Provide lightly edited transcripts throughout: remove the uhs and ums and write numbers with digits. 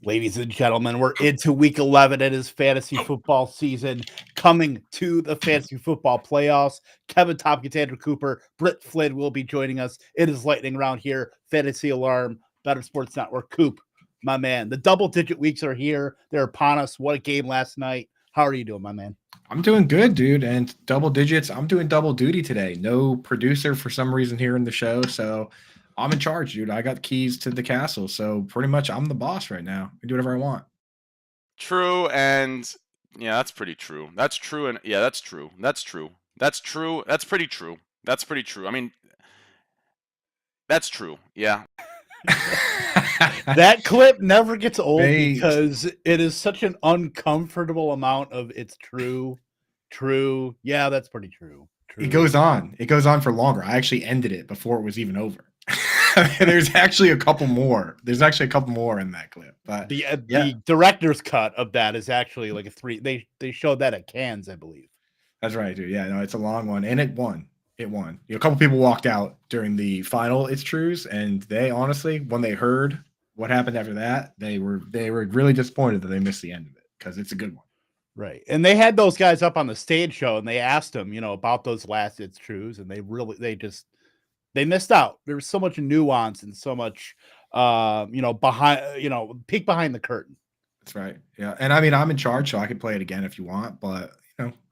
Ladies and gentlemen, we're into week 11. It is fantasy football season coming to the fantasy football playoffs. Kevin Tompkins, Andrew Cooper, Britt Flinn will be joining us. It is lightning round here. Fantasy Alarm, Better Sports Network. Coop, my man. The double-digit weeks are here. They're upon us. What a game last night. How are you doing, my man? I'm doing good, dude. And double digits. I'm doing double duty today. No producer for some reason here in the show. So I'm in charge, dude. I got keys to the castle. So pretty much I'm the boss right now. I can do whatever I want. True. And yeah, that's pretty true. That's true. And yeah, that's true. That's true. That's true. That's pretty true. That's pretty true. I mean, that's true. Yeah. That clip never gets old because it is such an uncomfortable amount of it's true. Yeah, that's pretty true. It goes on for longer. I actually ended it before it was even over. There's actually a couple more in that clip, but the director's cut of that is actually like a 3. They showed that at Cannes, I believe. That's right, dude. Yeah, no, it's a long one, and it won. A couple people walked out during the final It's Trues, and they honestly, when they heard what happened after that, they were really disappointed that they missed the end of it because it's a good one. Right. And they had those guys up on the stage show and they asked them, about those last It's Trues, and they missed out. There was so much nuance and so much peek behind the curtain. That's right. Yeah. And I mean, I'm in charge, so I can play it again if you want, but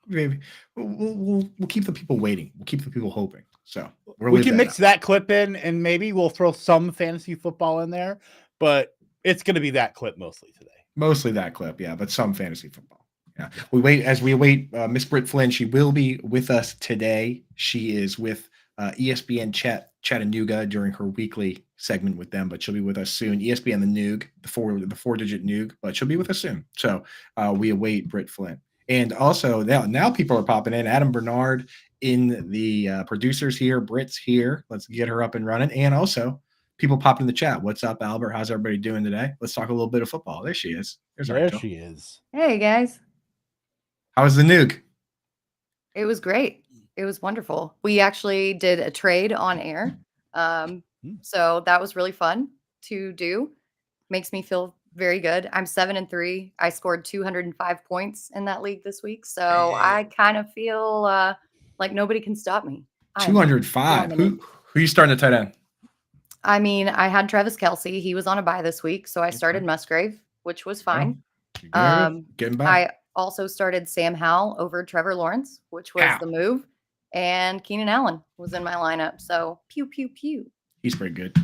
maybe we'll keep the people waiting. We'll keep the people hoping. So we can mix that clip in, and maybe we'll throw some fantasy football in there, but it's going to be that clip mostly today. Mostly that clip, yeah, but some fantasy football. Yeah. We await Miss Britt Flinn. She will be with us today. She is with ESPN Chattanooga during her weekly segment with them, but she'll be with us soon. ESPN the Noog, the 4-digit Noog, but she'll be with us soon. So we await Britt Flinn. And also now people are popping in. Adam Bernard in the producers here. Britt's here. Let's get her up and running. And also people popping in the chat. What's up, Albert? How's everybody doing today? Let's talk a little bit of football. There she is. There she is. Hey, guys. How was the Noog? It was great. It was wonderful. We actually did a trade on air. So that was really fun to do. Makes me feel very good. I'm 7-3. I scored 205 points in that league this week. So I kind of feel like nobody can stop me. 205. Who you starting at tight end? I mean, I had Travis Kelce. He was on a bye this week. So I started Musgrave, which was fine. Getting by. I also started Sam Howell over Trevor Lawrence, which was the move. And Keenan Allen was in my lineup. So pew, pew, pew. He's pretty good.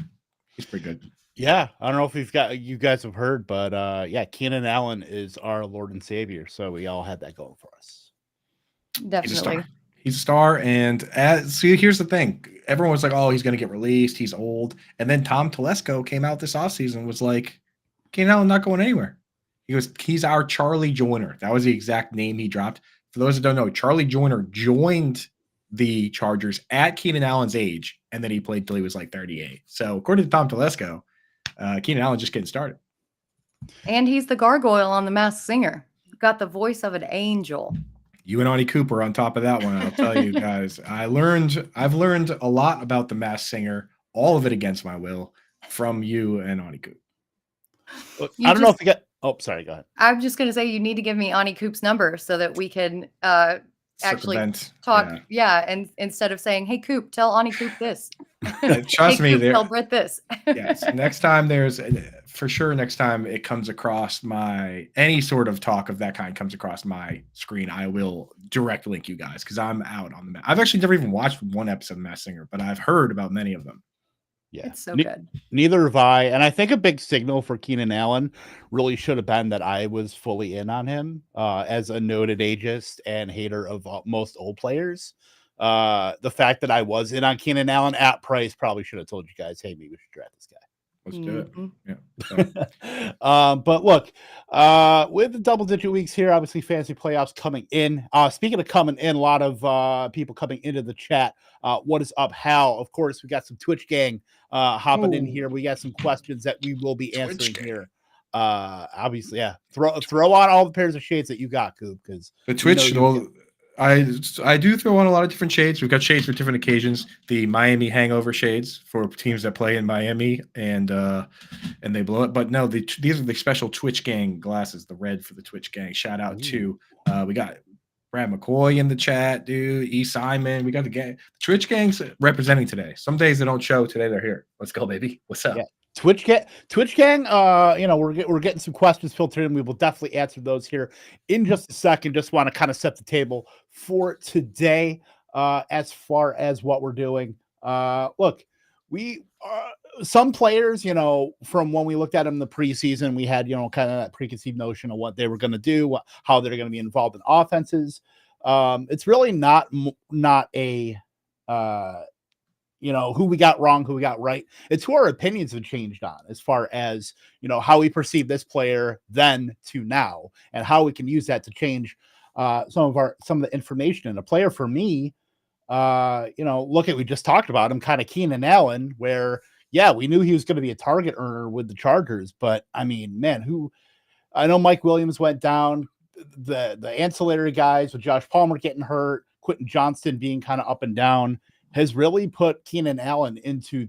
Yeah. I don't know if you guys have heard, but Keenan Allen is our Lord and Savior. So we all had that going for us. Definitely. He's a star. And here's the thing. Everyone was like, oh, he's going to get released. He's old. And then Tom Telesco came out this offseason and was like, Keenan Allen not going anywhere. He goes, he's our Charlie Joyner. That was the exact name he dropped. For those that don't know, Charlie Joyner joined the Chargers at Keenan Allen's age, and then he played till he was like 38. So according to Tom Telesco, Keenan Allen just getting started. And he's the gargoyle on The Masked Singer. Got the voice of an angel. You and Ani Cooper on top of that one, I'll tell you guys. I've learned a lot about The Masked Singer, all of it against my will, from you and Ani Cooper. I don't know if you got. Oh, sorry. Go ahead. I'm just going to say you need to give me Ani Coop's number so that we can actually talk. Yeah. And instead of saying, hey, Coop, tell Ani Coop this. Trust me. Coop, tell Britt this. Yes. Next time it comes across any sort of talk of that kind comes across my screen, I will direct link you guys because I'm out on the map. I've actually never even watched one episode of Masked Singer, but I've heard about many of them. Yeah, it's so good. Neither have I. And I think a big signal for Keenan Allen really should have been that I was fully in on him as a noted ageist and hater of most old players. The fact that I was in on Keenan Allen at price probably should have told you guys, hey, maybe we should draft this guy. Let's do it. Yeah. But look, with the double-digit weeks here, obviously fantasy playoffs coming in. Speaking of coming in, a lot of people coming into the chat. What is up, Hal? Of course, we got some Twitch gang hopping in here. We got some questions that we will be answering here. Obviously, yeah. Throw on all the pairs of shades that you got, Coop, because the Twitch. I do throw on a lot of different shades. We've got shades for different occasions. The Miami hangover shades for teams that play in Miami and they blow it. But no, these are the special Twitch Gang glasses, the red for the Twitch Gang. Shout out to we got Brad McCoy in the chat, dude. E. Simon. We got the gang. Twitch Gang's representing today. Some days they don't show. Today they're here. Let's go, baby. What's up? Yeah. Twitch Gang, we're getting some questions filtered in. We will definitely answer those here in just a second. Just want to kind of set the table for today as far as what we're doing. Look, we some players, from when we looked at them in the preseason, we had, kind of that preconceived notion of what they were going to do, how they're going to be involved in offenses. It's really not a who we got wrong, who we got right. It's who our opinions have changed on as far as, how we perceive this player then to now and how we can use that to change some of the information in a player. For me, we just talked about him, kind of Keenan Allen, where, we knew he was going to be a target earner with the Chargers, but I mean, man, I know Mike Williams went down, the ancillary guys with Josh Palmer getting hurt, Quentin Johnston being kind of up and down, has really put Keenan Allen into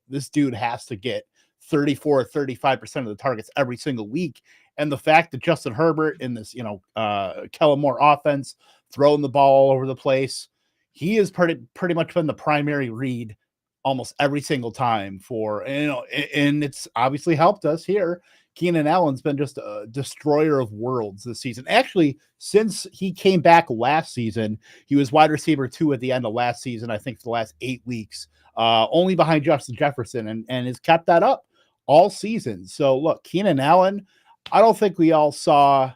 this dude has to get 34 or 35% of the targets every single week. And the fact that Justin Herbert in this, Kellen Moore offense, throwing the ball all over the place, he has pretty much been the primary read almost every single time and it's obviously helped us here. Keenan Allen's been just a destroyer of worlds this season. Actually, since he came back last season, he was wide receiver 2 at the end of last season, I think for the last 8 weeks, only behind Justin Jefferson, and has kept that up all season. So look, Keenan Allen, I don't think we all saw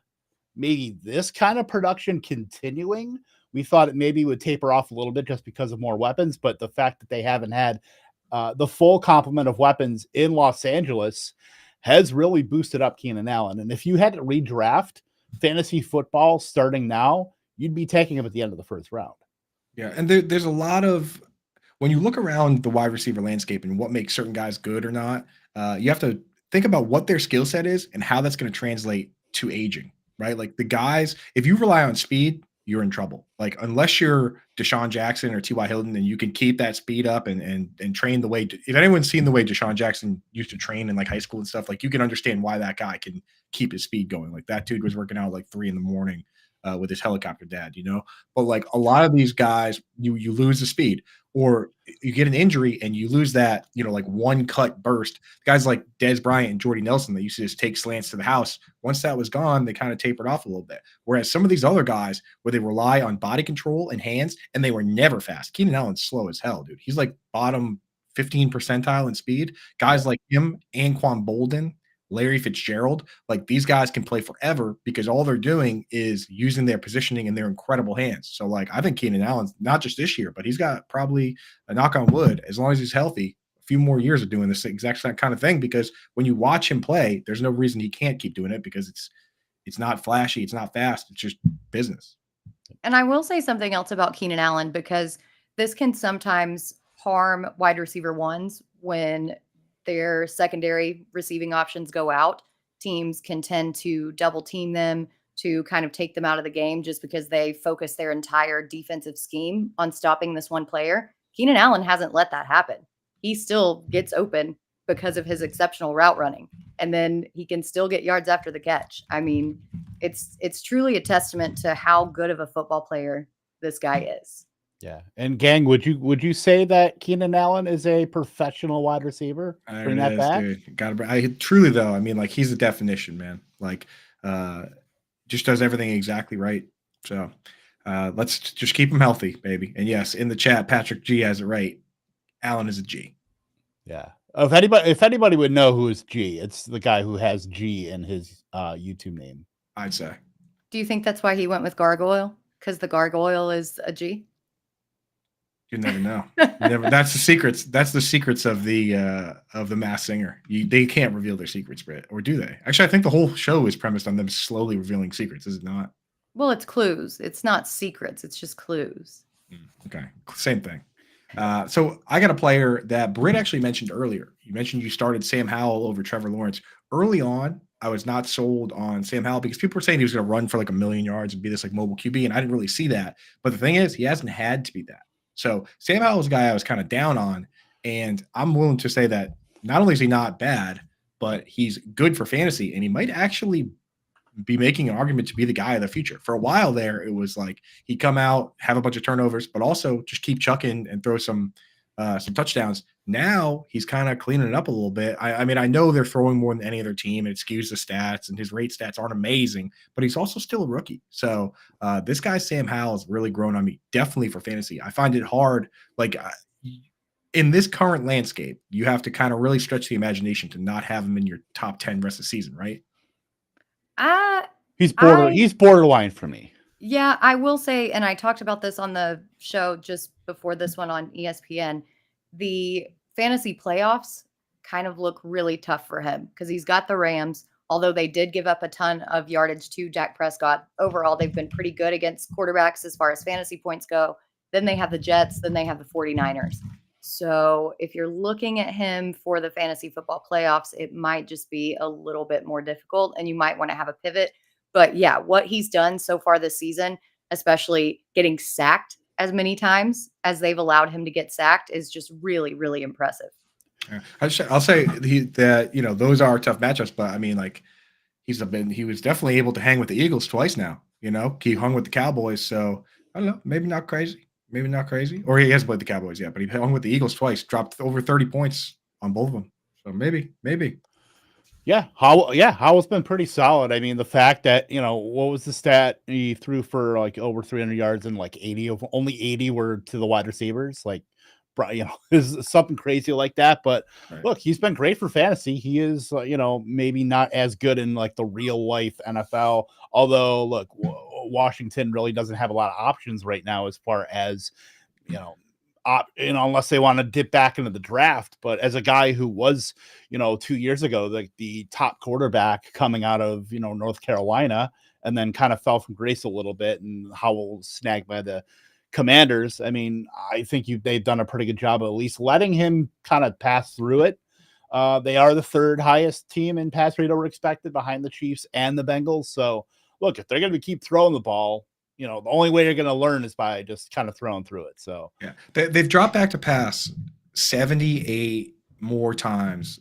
maybe this kind of production continuing. We thought it maybe would taper off a little bit just because of more weapons, but the fact that they haven't had the full complement of weapons in Los Angeles has really boosted up Keenan Allen. And if you had to redraft fantasy football starting now, you'd be taking him at the end of the first round. Yeah, and there's a lot of, when you look around the wide receiver landscape and what makes certain guys good or not, you have to think about what their skill set is and how that's going to translate to aging, right? Like the guys, if you rely on speed, you're in trouble. Like unless you're Deshaun Jackson or T.Y. Hilton and you can keep that speed up and train the way, if anyone's seen the way Deshaun Jackson used to train in like high school and stuff, like you can understand why that guy can keep his speed going. Like that dude was working out like 3 a.m. With his helicopter dad, but like a lot of these guys, you lose the speed or you get an injury and you lose that, like one cut burst. Guys like Dez Bryant and Jordy Nelson, that used to just take slants to the house. Once that was gone, they kind of tapered off a little bit. Whereas some of these other guys where they rely on body control and hands and they were never fast. Keenan Allen's slow as hell, dude. He's like bottom 15 percentile in speed. Guys like him, Anquan Bolden, Larry Fitzgerald, like these guys can play forever because all they're doing is using their positioning and their incredible hands. So like, I think Keenan Allen's not just this year, but he's got probably a knock on wood, as long as he's healthy, a few more years of doing this exact kind of thing, because when you watch him play, there's no reason he can't keep doing it because it's not flashy. It's not fast. It's just business. And I will say something else about Keenan Allen, because this can sometimes harm wide receiver ones when their secondary receiving options go out. Teams can tend to double team them to kind of take them out of the game just because they focus their entire defensive scheme on stopping this one player. Keenan Allen hasn't let that happen. He still gets open because of his exceptional route running, and then he can still get yards after the catch. I mean, it's truly a testament to how good of a football player this guy is. Yeah. And gang, would you say that Keenan Allen is a professional wide receiver? Bring that back. Dude. Truly though, I mean, like he's the definition, man. Like just does everything exactly right. So let's just keep him healthy, baby. And yes, in the chat, Patrick G has it right. Allen is a G. Yeah. If anybody would know who is G, it's the guy who has G in his YouTube name, I'd say. Do you think that's why he went with Gargoyle? Because the Gargoyle is a G? You never know. That's the secrets. That's the secrets of the Masked Singer. They can't reveal their secrets, Britt, or do they? Actually, I think the whole show is premised on them slowly revealing secrets. Is it not? Well, it's clues. It's not secrets. It's just clues. Okay, same thing. So I got a player that Britt actually mentioned earlier. You mentioned you started Sam Howell over Trevor Lawrence early on. I was not sold on Sam Howell because people were saying he was going to run for like 1,000,000 yards and be this like mobile QB, and I didn't really see that. But the thing is, he hasn't had to be that. So Sam Howell's a guy I was kind of down on, and I'm willing to say that not only is he not bad, but he's good for fantasy, and he might actually be making an argument to be the guy of the future. For a while there, it was like he'd come out, have a bunch of turnovers, but also just keep chucking and throw some touchdowns. Now he's kind of cleaning it up a little bit. I mean, I know they're throwing more than any other team. It skews the stats, and his rate stats aren't amazing, but he's also still a rookie. So this guy, Sam Howell, has really grown on me, definitely for fantasy. I find it hard, like in this current landscape, you have to kind of really stretch the imagination to not have him in your top 10 rest of the season, right? He's borderline for me. Yeah, I will say, and I talked about this on the show just before this one on ESPN, the fantasy playoffs kind of look really tough for him because he's got the Rams, although they did give up a ton of yardage to Dak Prescott. Overall, they've been pretty good against quarterbacks as far as fantasy points go. Then they have the Jets, then they have the 49ers. So if you're looking at him for the fantasy football playoffs, it might just be a little bit more difficult, and you might want to have a pivot. But yeah, what he's done so far this season, especially getting sacked as many times as they've allowed him to get sacked, is just really, really impressive. Yeah. I'll say that, you know, those are tough matchups, but I mean, like he was definitely able to hang with the Eagles twice now, you know, he hung with the Cowboys. So I don't know, maybe not crazy, or he has played the Cowboys yet, but he hung with the Eagles twice, dropped over 30 points on both of them. So maybe. Yeah, Howell's been pretty solid. I mean, the fact that, you know, what was the stat? He threw for like over 300 yards and like only 80 were to the wide receivers. Like, you know, is something crazy like that. But right. Look, he's been great for fantasy. He is, you know, maybe not as good in like the real life NFL. Although, look, Washington really doesn't have a lot of options right now as far as, you know, unless they want to dip back into the draft. But as a guy who was, you know, 2 years ago, like the top quarterback coming out of, you know, North Carolina, and then kind of fell from grace a little bit, and Howell snagged by the Commanders. I mean, I think they've done a pretty good job of at least letting him kind of pass through it. They are the third highest team in pass rate over expected behind the Chiefs and the Bengals. So look, if they're going to keep throwing the ball, you know, the only way you're going to learn is by just kind of throwing through it. So yeah, they've dropped back to pass 78 more times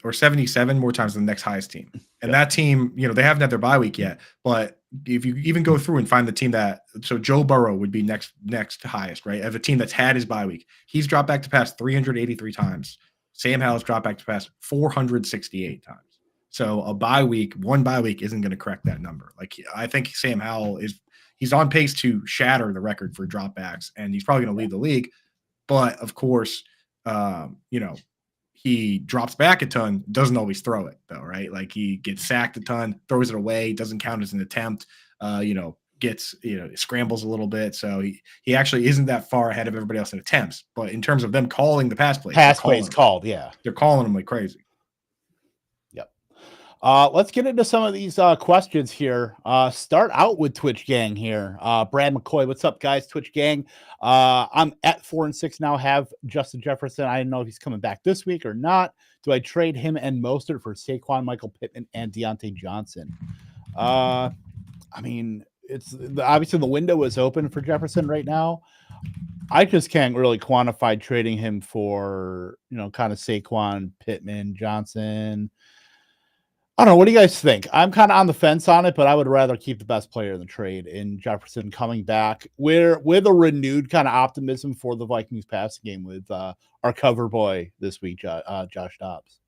or 77 more times than the next highest team. And that team, you know, they haven't had their bye week yet, but if you even go through and find the team so Joe Burrow would be next highest, right? Of a team that's had his bye week, he's dropped back to pass 383 times. Sam Howell's dropped back to pass 468 times. So one bye week isn't going to correct that number. Like, I think Sam Howell he's on pace to shatter the record for dropbacks, and he's probably going to lead the league. But of course, you know, he drops back a ton, doesn't always throw it though, right? Like he gets sacked a ton, throws it away, doesn't count as an attempt, you know, scrambles a little bit. So he actually isn't that far ahead of everybody else in attempts. But in terms of them calling the pass plays called, yeah. They're calling them like crazy. Let's get into some of these questions here. Start out with Twitch Gang here. Brad McCoy, what's up, guys? Twitch Gang. I'm at 4-6 now. Have Justin Jefferson. I don't know if he's coming back this week or not. Do I trade him and Mostert for Saquon, Michael Pittman, and Deontay Johnson? I mean, it's obviously the window is open for Jefferson right now. I just can't really quantify trading him for, you know, kind of Saquon, Pittman, Johnson. I don't know. What do you guys think? I'm kind of on the fence on it, but I would rather keep the best player in the trade in Jefferson coming back with a renewed kind of optimism for the Vikings passing game with our cover boy this week, Josh Dobbs.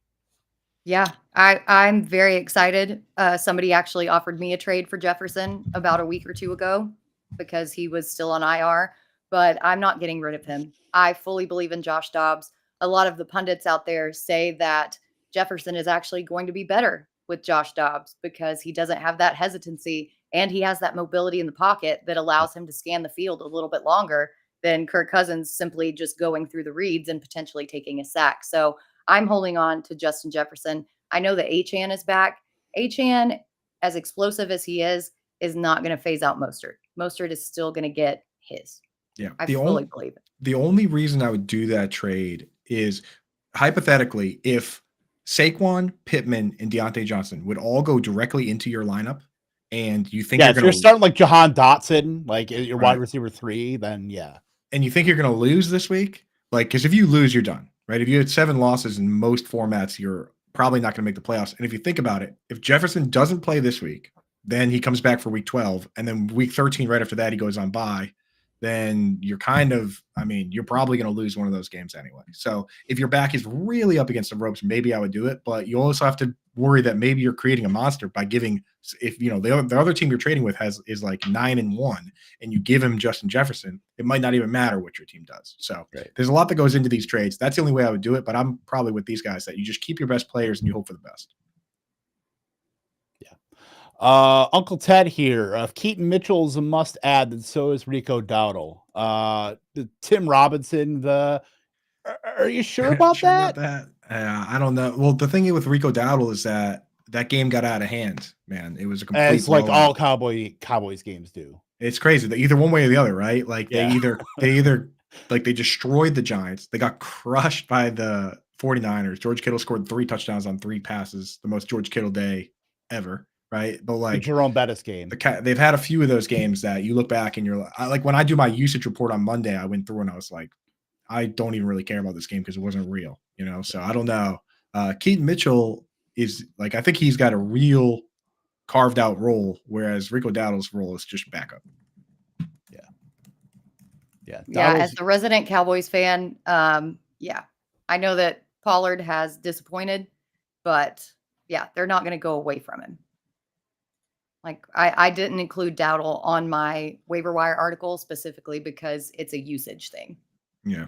Yeah, I'm very excited. Somebody actually offered me a trade for Jefferson about a week or two ago because he was still on IR, but I'm not getting rid of him. I fully believe in Josh Dobbs. A lot of the pundits out there say that Jefferson is actually going to be better with Josh Dobbs because he doesn't have that hesitancy and he has that mobility in the pocket that allows him to scan the field a little bit longer than Kirk Cousins simply just going through the reads and potentially taking a sack. So I'm holding on to Justin Jefferson. I know that Achane is back. Achane, as explosive as he is not going to phase out Mostert. Mostert is still going to get his. Yeah. I fully believe it. The only reason I would do that trade is hypothetically, if Saquon, Pittman, and Deontay Johnson would all go directly into your lineup, and you think Yeah, you're if going you're to starting like Jahan Dotson, like your Right. wide receiver 3, then yeah. and you think you're going to lose this week, like, because if you lose, you're done, right? If you had 7 losses in most formats, you're probably not going to make the playoffs. And if you think about it, if Jefferson doesn't play this week, then he comes back for week 12, and then week 13 right after that he goes on bye, then you're kind of, I mean, you're probably going to lose one of those games anyway. So if your back is really up against the ropes, maybe I would do it, but you also have to worry that maybe you're creating a monster by giving, if you know the other team you're trading with is like 9-1, and you give him Justin Jefferson, it might not even matter what your team does. So there's a lot that goes into these trades. That's the only way I would do it, but I'm probably with these guys that you just keep your best players and you hope for the best. Uncle Ted here. If Keaton Mitchell is a must add, then so is Rico Dowdle. The Tim Robinson, are you sure about that? I don't know. Well, the thing with Rico Dowdle is that game got out of hand, man. It was a complete As like blowout. all Cowboys games do. It's crazy that either one way or the other, right? Like they either like they destroyed the Giants. They got crushed by the 49ers. George Kittle scored 3 touchdowns on 3 passes, the most George Kittle day ever. Right. But like the Jerome Bettis game, they've had a few of those games that you look back and you're like, when I do my usage report on Monday, I went through and I was like, I don't even really care about this game because it wasn't real, you know? So I don't know. Keaton Mitchell is like, I think he's got a real carved out role, whereas Rico Dowdle's role is just backup. Yeah. As the resident Cowboys fan, I know that Pollard has disappointed, but yeah, they're not going to go away from him. Like I didn't include Dowdle on my waiver wire article specifically because it's a usage thing. Yeah.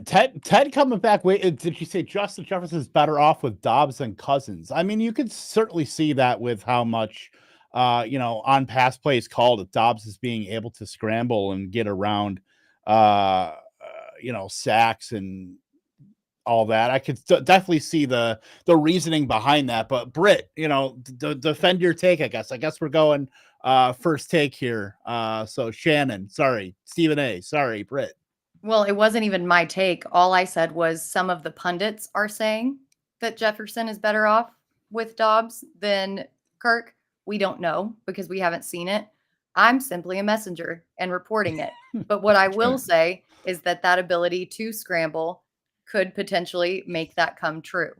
Ted coming back. Wait, did you say Justin Jefferson's better off with Dobbs than Cousins? I mean, you could certainly see that with how much, on pass plays called, if Dobbs is being able to scramble and get around, sacks and all that. I could definitely see the reasoning behind that. But Britt, defend your take. I guess we're going first take here. So Shannon, sorry, Stephen A, sorry, Britt. Well, it wasn't even my take. All I said was some of the pundits are saying that Jefferson is better off with Dobbs than Kirk. We don't know because we haven't seen it. I'm simply a messenger and reporting it. But what I will say is that ability to scramble could potentially make that come true.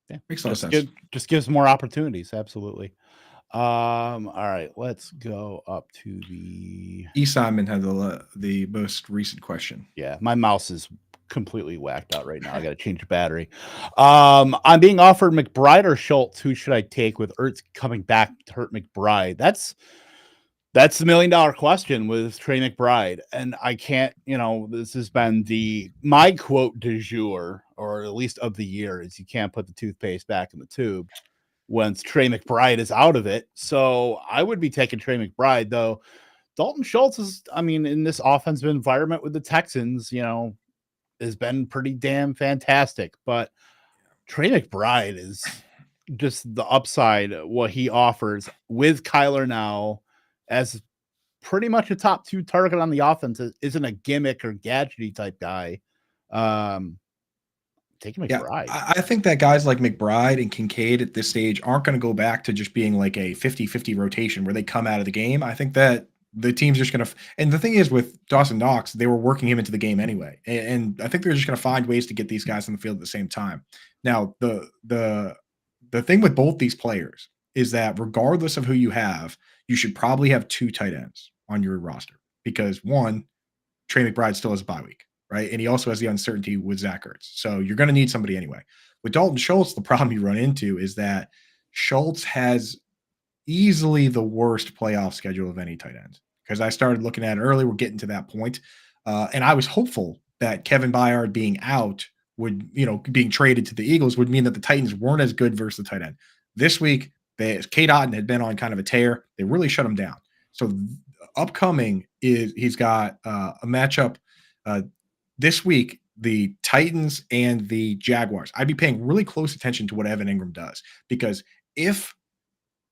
Yeah, makes a lot of sense. Just gives more opportunities. Absolutely. All right, let's go up to the Simon had the most recent question. Yeah, my mouse is completely whacked out right now. I got to change the battery. I'm being offered McBride or Schultz. Who should I take with Ertz coming back to hurt McBride? That's the $1 million question with Trey McBride. And I can't, this has been my quote du jour, or at least of the year, is you can't put the toothpaste back in the tube once Trey McBride is out of it. So I would be taking Trey McBride, though. Dalton Schultz is, in this offensive environment with the Texans, has been pretty damn fantastic. But Trey McBride is just the upside, what he offers with Kyler now as pretty much a top 2 target on the offense. Isn't a gimmick or gadgety type guy. Taking McBride. Yeah, I think that guys like McBride and Kincaid at this stage aren't going to go back to just being like a 50-50 rotation where they come out of the game. I think that the team's just going to – and the thing is with Dawson Knox, they were working him into the game anyway. And I think they're just going to find ways to get these guys on the field at the same time. Now, the thing with both these players is that regardless of who you have, you should probably have 2 tight ends on your roster because, one, Trey McBride still has a bye week. Right. And he also has the uncertainty with Zach Ertz. So you're going to need somebody anyway. With Dalton Schultz, the problem you run into is that Schultz has easily the worst playoff schedule of any tight end. Because I started looking at it early, we're getting to that point. And I was hopeful that Kevin Byard being out would, being traded to the Eagles would mean that the Titans weren't as good versus the tight end. This week, Cade Otton had been on kind of a tear. They really shut him down. So upcoming is he's got a matchup this week, the Titans and the Jaguars. I'd be paying really close attention to what Evan Ingram does, because if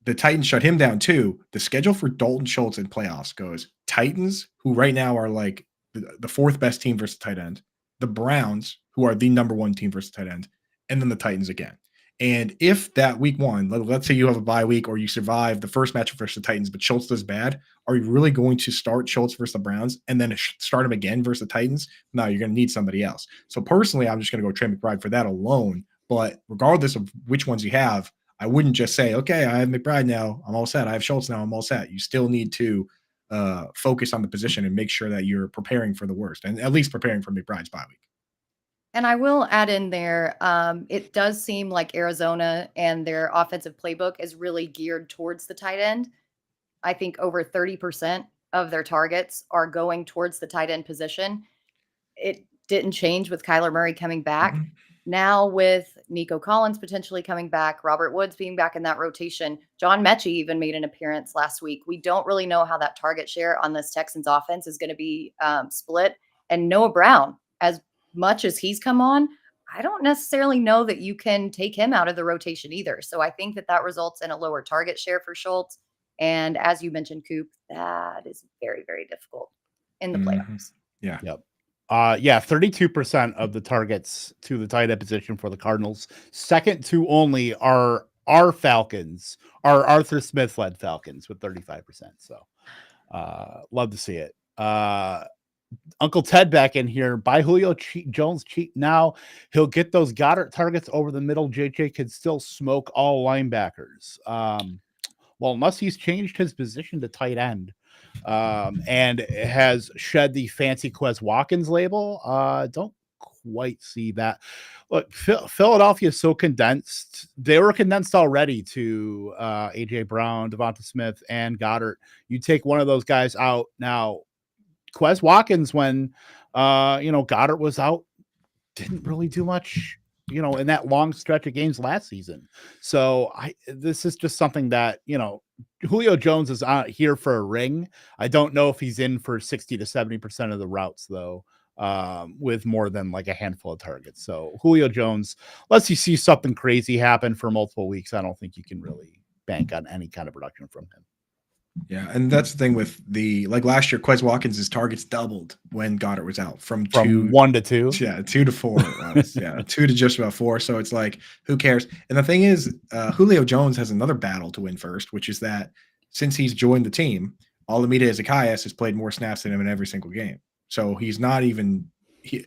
the Titans shut him down too, the schedule for Dalton Schultz in playoffs goes Titans, who right now are like the 4th best team versus tight end, the Browns, who are the number 1 team versus tight end, and then the Titans again. And if that week one, let's say you have a bye week or you survive the first matchup versus the Titans, but Schultz does bad, are you really going to start Schultz versus the Browns and then start him again versus the Titans? No, you're going to need somebody else. So personally, I'm just going to go Trey McBride for that alone. But regardless of which ones you have, I wouldn't just say, okay, I have McBride now, I'm all set. I have Schultz now, I'm all set. You still need to focus on the position and make sure that you're preparing for the worst, and at least preparing for McBride's bye week. And I will add in there, it does seem like Arizona and their offensive playbook is really geared towards the tight end. I think over 30% of their targets are going towards the tight end position. It didn't change with Kyler Murray coming back. Mm-hmm. Now with Nico Collins potentially coming back, Robert Woods being back in that rotation, John Mechie even made an appearance last week. We don't really know how that target share on this Texans offense is going to be split. And Noah Brown, as much as he's come on, I don't necessarily know that you can take him out of the rotation either. So I think that results in a lower target share for Schultz. And as you mentioned, Coop, that is very, very difficult in the playoffs. Yeah. Yep. 32% of the targets to the tight end position for the Cardinals. Second to only are our Falcons, our Arthur Smith led Falcons with 35%. So love to see it. Uncle Ted back in here. Buy Julio Jones cheap now. He'll get those Goddard targets over the middle. JJ could still smoke all linebackers. Well, unless he's changed his position to tight end and has shed the fancy Quez Watkins label. Don't quite see that. Look, Philadelphia is so condensed. They were condensed already to AJ Brown, Devonta Smith, and Goddard. You take one of those guys out now. Quez Watkins, when Goddard was out, didn't really do much, in that long stretch of games last season. So this is just something that, Julio Jones is out here for a ring. I don't know if he's in for 60 to 70% of the routes though, with more than like a handful of targets. So Julio Jones, unless you see something crazy happen for multiple weeks, I don't think you can really bank on any kind of production from him. Yeah, and that's the thing with last year, Quez Watkins' targets doubled when Goddard was out from 1 to 2. Yeah, 2 to 4. 2 to just about 4. So it's like, who cares? And the thing is, Julio Jones has another battle to win first, which is that since he's joined the team, Olamide Zaccheaus has played more snaps than him in every single game. So he's not even he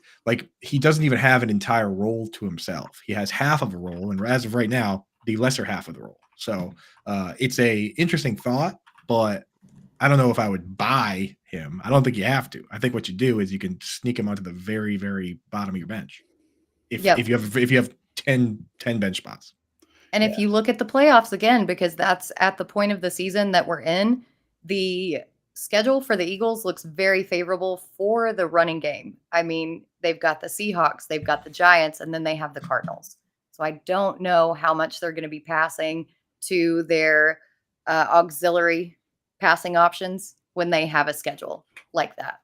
doesn't even have an entire role to himself. He has half of a role, and as of right now, the lesser half of the role. So it's a interesting thought. But I don't know if I would buy him. I don't think you have to. I think what you do is you can sneak him onto the very, very bottom of your bench. If you have 10 bench spots. And if you look at the playoffs again, because that's at the point of the season that we're in, the schedule for the Eagles looks very favorable for the running game. I mean, they've got the Seahawks, they've got the Giants, and then they have the Cardinals. So I don't know how much they're going to be passing to their auxiliary passing options when they have a schedule like that.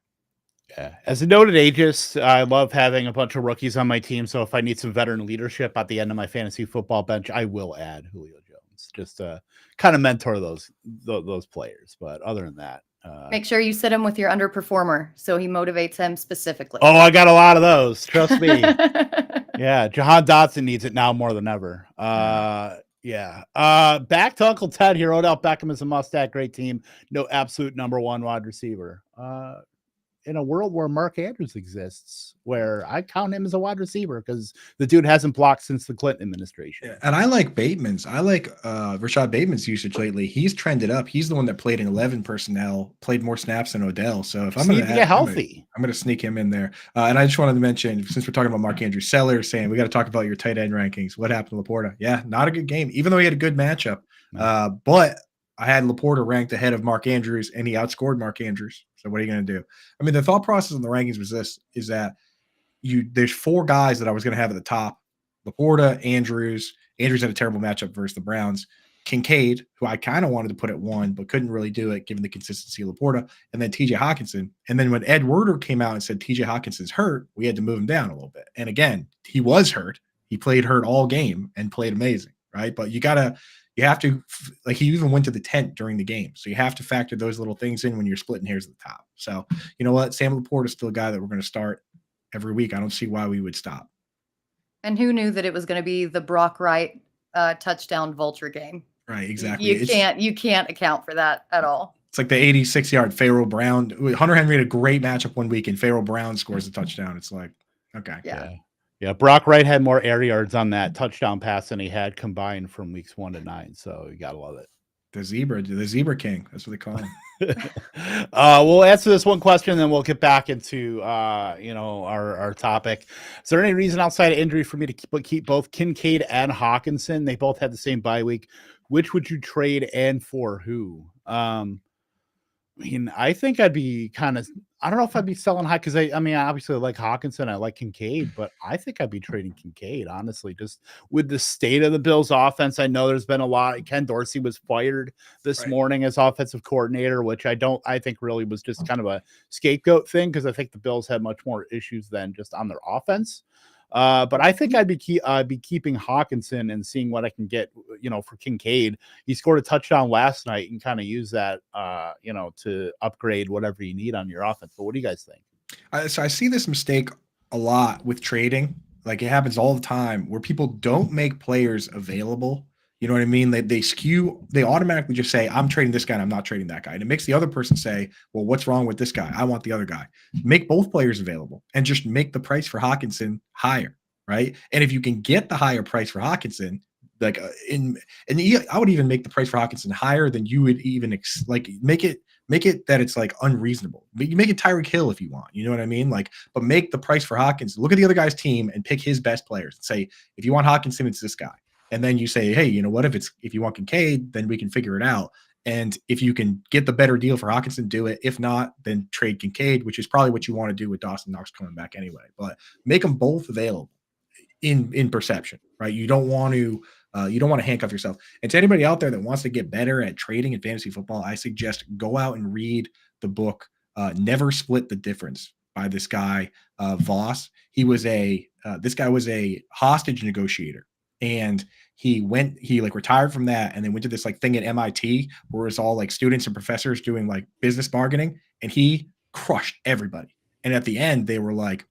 Yeah. As a noted ageist, I love having a bunch of rookies on my team. So if I need some veteran leadership at the end of my fantasy football bench, I will add Julio Jones just to kind of mentor those players. But other than that, make sure you sit him with your underperformer so he motivates him specifically. Oh, I got a lot of those. Trust me. Yeah. Jahan Dotson needs it now more than ever. Back to Uncle Ted here. Odell Beckham is a must-add. Great team. No absolute number one wide receiver. In a world where Mark Andrews exists, where I count him as a wide receiver because the dude hasn't blocked since the Clinton administration. Yeah, and I like Bateman's. I like Rashad Bateman's usage lately. He's trended up. He's the one that played in 11 personnel, played more snaps than Odell. So if I'm going to get healthy, I'm going to sneak him in there. And I just wanted to mention, since we're talking about Mark Andrews, Sellers saying we got to talk about your tight end rankings. What happened to Laporta? Yeah, not a good game, even though he had a good matchup. But I had Laporta ranked ahead of Mark Andrews, and he outscored Mark Andrews. So what are you going to do? I mean, the thought process in the rankings was is that there's 4 guys that I was going to have at the top: Laporta, Andrews. Andrews had a terrible matchup versus the Browns. Kincaid, who I kind of wanted to put at 1, but couldn't really do it given the consistency of Laporta, and then TJ Hawkinson. And then when Ed Werder came out and said TJ Hawkinson's hurt, we had to move him down a little bit. And again, he was hurt. He played hurt all game and played amazing, right? But you have to, like, he even went to the tent during the game. So you have to factor those little things in when you're splitting hairs at the top. So, you know what? Sam Laporta is still a guy that we're going to start every week. I don't see why we would stop. And who knew that it was going to be the Brock Wright touchdown vulture game? Right, exactly. You can't account for that at all. It's like the 86-yard Pharaoh Brown. Hunter Henry had a great matchup one week, and Pharaoh Brown scores a touchdown. It's like, okay. Yeah. Brock Wright had more air yards on that touchdown pass than he had combined from weeks 1 to 9. So you gotta love it. The zebra king. That's what they call him. We'll answer this one question, then we'll get back into our topic. Is there any reason outside of injury for me to keep both Kincaid and Hawkinson? They both had the same bye week. Which would you trade and for who? I think I'd be I don't know if I'd be selling high because obviously I like Hawkinson, I like Kincaid, but I think I'd be trading Kincaid, honestly, just with the state of the Bills offense. I know there's been a lot. Ken Dorsey was fired this morning as offensive coordinator, which I think really was just kind of a scapegoat thing because I think the Bills had much more issues than just on their offense. But I think I'd be keeping Hawkinson and seeing what I can get, for Kincaid. He scored a touchdown last night and kind of use that, to upgrade whatever you need on your offense. But what do you guys think? So I see this mistake a lot with trading. Like it happens all the time where people don't make players available. You know what I mean? They automatically just say, I'm trading this guy and I'm not trading that guy. And it makes the other person say, well, what's wrong with this guy? I want the other guy. Make both players available and just make the price for Hawkinson higher, right? And if you can get the higher price for Hawkinson, I would even make the price for Hawkinson higher than you would even make it that it's like unreasonable. You make it Tyreek Hill if you want, you know what I mean? But make the price for Hawkinson. Look at the other guy's team and pick his best players. Say, if you want Hawkinson, it's this guy. And then you say, hey, you know what? If you want Kincaid, then we can figure it out. And if you can get the better deal for Hawkinson, do it. If not, then trade Kincaid, which is probably what you want to do with Dawson Knox coming back anyway. But make them both available in perception, right? You don't want to handcuff yourself. And to anybody out there that wants to get better at trading in fantasy football, I suggest go out and read the book Never Split the Difference by this guy Voss. This guy was a hostage negotiator. And he retired from that and then went to this thing at MIT where it's all students and professors doing business bargaining, and he crushed everybody. And at the end they were like,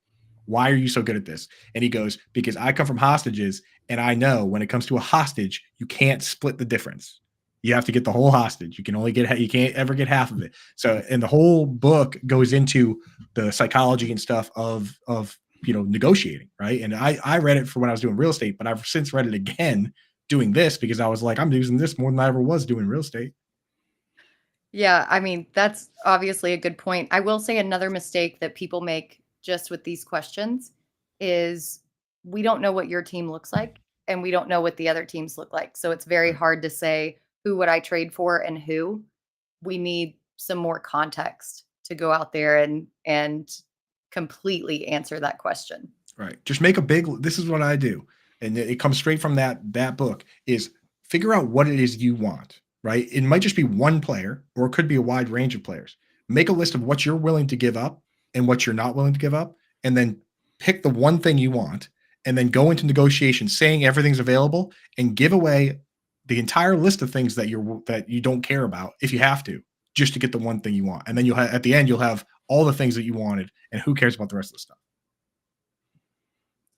why are you so good at this? And he goes, because I come from hostages and I know when it comes to a hostage, you can't split the difference. You have to get the whole hostage. You can't ever get half of it. So, and the whole book goes into the psychology and stuff of negotiating, right? And I read it for when I was doing real estate, but I've since read it again doing this because I was like, I'm using this more than I ever was doing real estate. Yeah, that's obviously a good point. I will say another mistake that people make just with these questions is we don't know what your team looks like and we don't know what the other teams look like. So it's very hard to say who would I trade for and who. We need some more context to go out there and completely answer that question. Right. Just this is what I do. And it comes straight from that book is figure out what it is you want, right? It might just be one player or it could be a wide range of players. Make a list of what you're willing to give up and what you're not willing to give up. And then pick the one thing you want and then go into negotiations saying everything's available and give away the entire list of things that you don't care about if you have to, just to get the one thing you want. And then at the end, you'll have all the things that you wanted, and who cares about the rest of the stuff?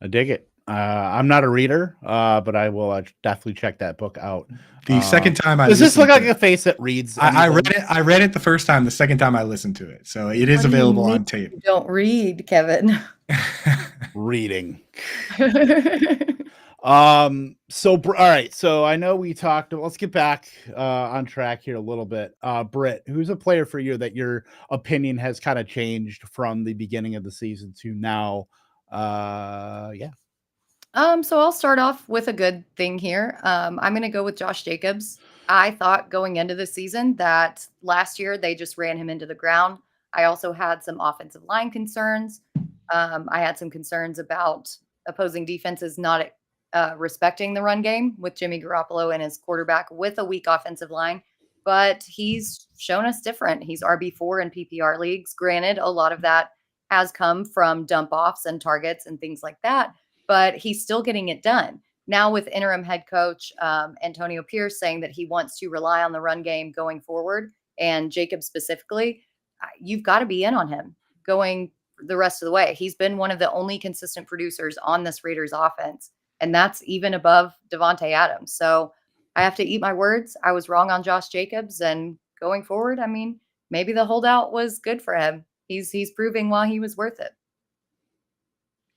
I dig it. I'm not a reader, but I will definitely check that book out. The second time does this look like a face that reads? I read it the first time. The second time I listened to it, so it is available on tape. You don't read, Kevin. Reading. So all right, so I know we talked, let's get back on track here a little bit. Britt, who's a player for you that your opinion has kind of changed from the beginning of the season to now? So I'll start off with a good thing here. I'm going to go with Josh Jacobs. I thought going into the season that last year they just ran him into the ground. I also had some offensive line concerns. I had some concerns about opposing defenses not respecting the run game with Jimmy Garoppolo and his quarterback with a weak offensive line, but he's shown us different. He's RB4 in PPR leagues. Granted, a lot of that has come from dump offs and targets and things like that, but he's still getting it done. Now with interim head coach Antonio Pierce saying that he wants to rely on the run game going forward, and Jacobs specifically, you've got to be in on him going the rest of the way. He's been one of the only consistent producers on this Raiders offense, and that's even above Devontae Adams. So I have to eat my words. I was wrong on Josh Jacobs, and going forward, I mean, maybe the holdout was good for him. He's proving why he was worth it.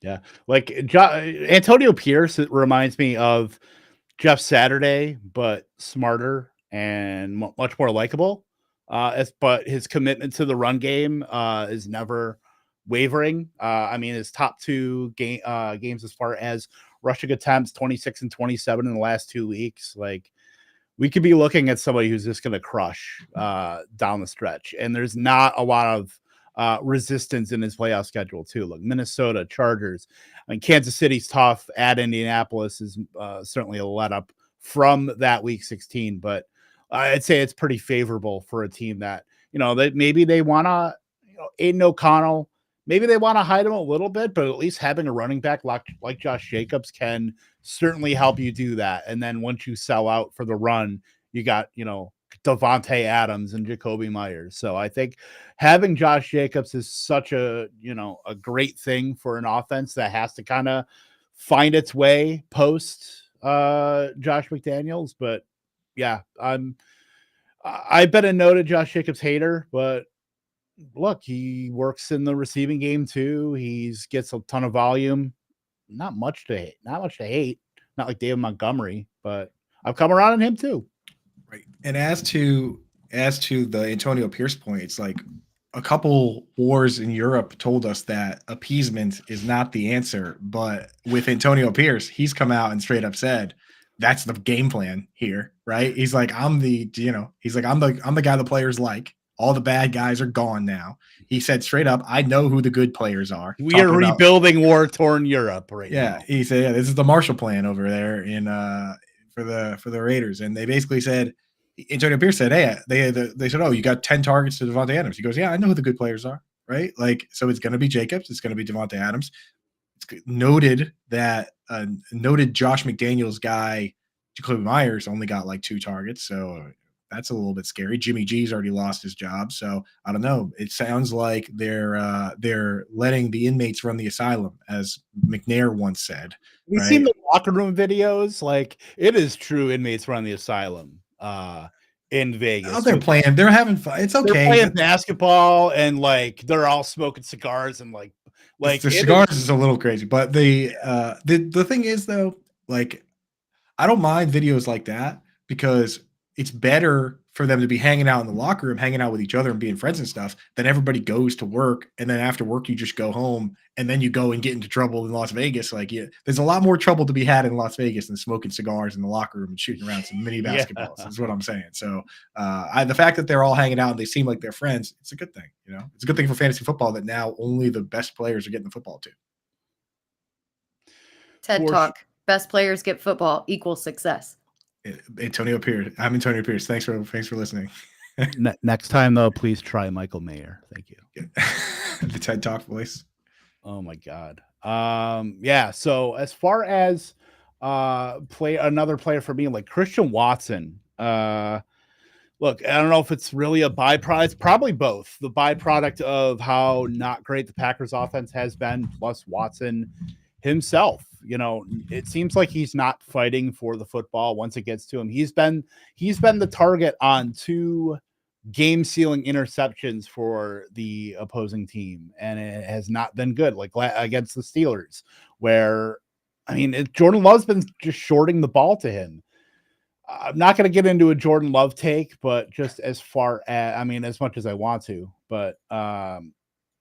Yeah, like Antonio Pierce, it reminds me of Jeff Saturday, but smarter and much more likable. But his commitment to the run game is never wavering. I mean, his top two games as far as rushing attempts, 26 and 27 in the last 2 weeks. Like, we could be looking at somebody who's just going to crush down the stretch, and there's not a lot of resistance in his playoff schedule too. Look, Minnesota, Chargers. I mean, Kansas City's tough. At Indianapolis is certainly a let up from that week 16, but I'd say it's pretty favorable for a team that, that maybe they want to, Aiden O'Connell, maybe they want to hide him a little bit, but at least having a running back like Josh Jacobs can certainly help you do that. And then once you sell out for the run, you got, Devontae Adams and Jacoby Myers. So I think having Josh Jacobs is such a great thing for an offense that has to kind of find its way post Josh McDaniels. But yeah, I've been a noted Josh Jacobs hater, but look, he works in the receiving game too. He gets a ton of volume. Not much to hate. Not like David Montgomery, but I've come around on him too. Right. And as to the Antonio Pierce point, it's like a couple wars in Europe told us that appeasement is not the answer. But with Antonio Pierce, he's come out and straight up said that's the game plan here, right? He's like, I'm the guy the players like. All the bad guys are gone now. He said straight up, I know who the good players are. We are rebuilding war-torn Europe right now. Yeah, he said, this is the Marshall Plan over there in for the Raiders. And they basically said, Antonio Pierce said, hey, they said, oh, you got 10 targets to Devontae Adams. He goes, yeah, I know who the good players are, right? Like, so it's going to be Jacobs. It's going to be Devontae Adams. It's noted that noted Josh McDaniels guy, Jacoby Myers, only got like 2 targets. So that's a little bit scary. Jimmy G's already lost his job. So I don't know. It sounds like they're letting the inmates run the asylum, as McNair once said. We've seen the locker room videos. Like, it is true inmates run the asylum in Vegas. Oh, they're playing. They're having fun. It's okay. They're playing basketball and like they're all smoking cigars and like the cigars is a little crazy. But the thing is though, like, I don't mind videos like that because it's better for them to be hanging out in the locker room, hanging out with each other and being friends and stuff, then everybody goes to work. And then after work, you just go home and then you go and get into trouble in Las Vegas. Like, yeah, there's a lot more trouble to be had in Las Vegas than smoking cigars in the locker room and shooting around some mini basketballs. That's what I'm saying. So the fact that they're all hanging out and they seem like they're friends, it's a good thing. It's a good thing for fantasy football that now only the best players are getting the football too. TED Talk. Best players get football equals success. Antonio Pierce. I'm Antonio Pierce. Thanks for listening. Next time though, please try Michael Mayer. Thank you. The TED Talk voice. Oh my God. Yeah. So as far as another player for me, like Christian Watson, look, I don't know if it's really a byproduct. It's probably both. The byproduct of how not great the Packers offense has been, plus Watson himself. It seems like he's not fighting for the football once it gets to him. He's been the target on 2 game-sealing interceptions for the opposing team, and it has not been good, like against the Steelers, where, Jordan Love's been just shorting the ball to him. I'm not going to get into a Jordan Love take, but just as far as, as much as I want to, but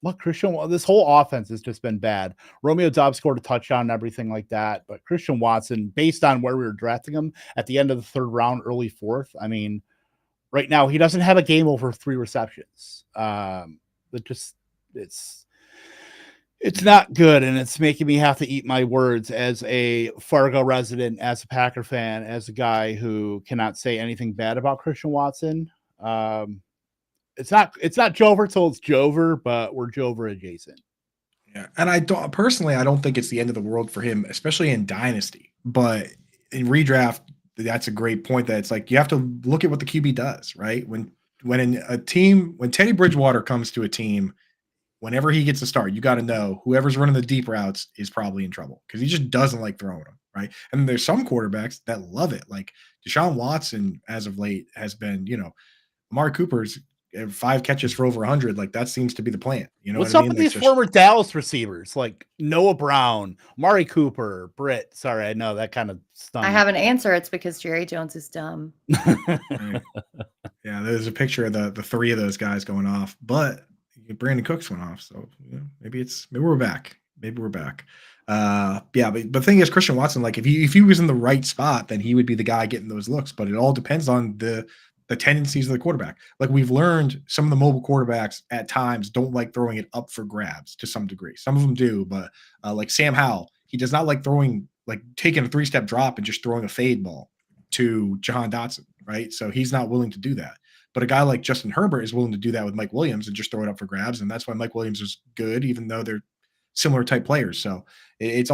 look, this whole offense has just been bad. Romeo Dobbs scored a touchdown and everything like that, but Christian Watson, based on where we were drafting him at the end of the 3rd round, early 4th, right now he doesn't have a game over 3 receptions. It's not good, and it's making me have to eat my words as a Fargo resident, as a Packer fan, as a guy who cannot say anything bad about Christian Watson. It's not Jover till it's Jover, but we're Jover adjacent. Yeah, and I don't think it's the end of the world for him, especially in Dynasty. But in redraft, that's a great point. That it's like you have to look at what the QB does, right? When Teddy Bridgewater comes to a team, whenever he gets a start, you got to know whoever's running the deep routes is probably in trouble because he just doesn't like throwing them, right? And there's some quarterbacks that love it. Like Deshaun Watson, as of late, has been, Amari Cooper's 5 catches for over 100. Like that seems to be the plan. You know What's what I up mean? with Like, these former Dallas receivers like Noah Brown, Mari Cooper, Britt? Sorry, I know that kind of stung. I have an answer. It's because Jerry Jones is dumb. Right. Yeah, there's a picture of the 3 of those guys going off, but Brandon Cooks went off. So maybe we're back. Maybe we're back. Yeah, but the thing is, Christian Watson, like if he was in the right spot, then he would be the guy getting those looks. But it all depends on the tendencies of the quarterback. Like we've learned, some of the mobile quarterbacks at times don't like throwing it up for grabs to some degree. Some of them do, but like Sam Howell, he does not like taking a 3-step drop and just throwing a fade ball to Jahan Dotson, right? So he's not willing to do that. But a guy like Justin Herbert is willing to do that with Mike Williams and just throw it up for grabs. And that's why Mike Williams is good, even though they're similar type players. So it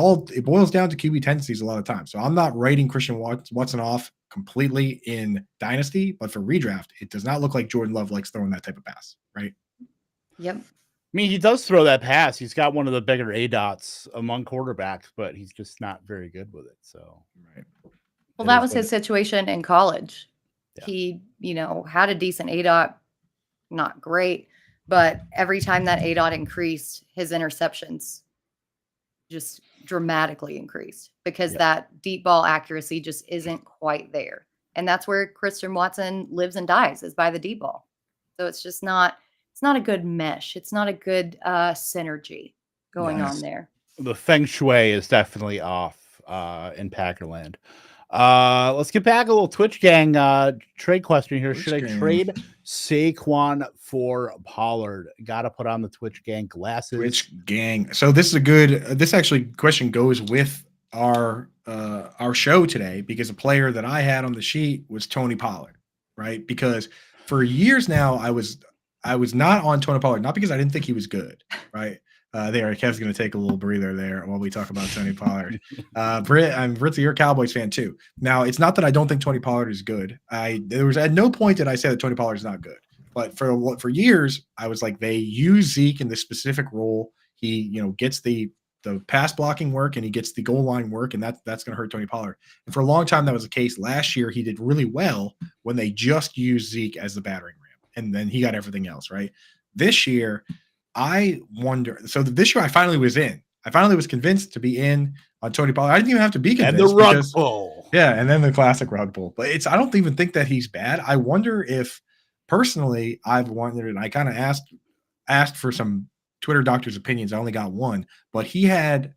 boils down to QB tendencies a lot of times. So I'm not writing Christian Watson off completely in Dynasty, but for redraft, it does not look like Jordan Love likes throwing that type of pass, right? Yep. I mean, he does throw that pass. He's got one of the bigger ADOTs among quarterbacks, but he's just not very good with it. So, right. Well, that was his situation in college. Yeah. He, had a decent ADOT, not great, but every time that ADOT increased, his interceptions just dramatically increased because that deep ball accuracy just isn't quite there. And that's where Christian Watson lives and dies, is by the deep ball. So it's just not a good mesh. It's not a good synergy going on there. The feng shui is definitely off in Packerland. Let's get back a little Twitch gang trade question here. Should I trade Saquon for Pollard? Gotta put on the Twitch gang glasses. Twitch gang. So this is this actually question goes with our show today, because a player that I had on the sheet was Tony Pollard, right? Because for years now I was not on Tony Pollard, not because I didn't think he was good, right? Kev's going to take a little breather there while we talk about Tony Pollard. Britt, you're a Cowboys fan too. Now, it's not that I don't think Tony Pollard is good. There was at no point did I say that Tony Pollard is not good. But for years, I was like, they use Zeke in this specific role. He, gets the pass blocking work and he gets the goal line work, and that's going to hurt Tony Pollard. And for a long time, that was the case. Last year, he did really well when they just used Zeke as the battering ram, and then he got everything else, right? This year, I wonder. So this year, I finally was in. I finally was convinced to be in on Tony Pollard. I didn't even have to be convinced. And the rug pull. Yeah, and then the classic rug pull. But I don't even think that he's bad. I wonder if, personally, I've wondered, and I kind of asked for some Twitter doctor's opinions. I only got one, but he had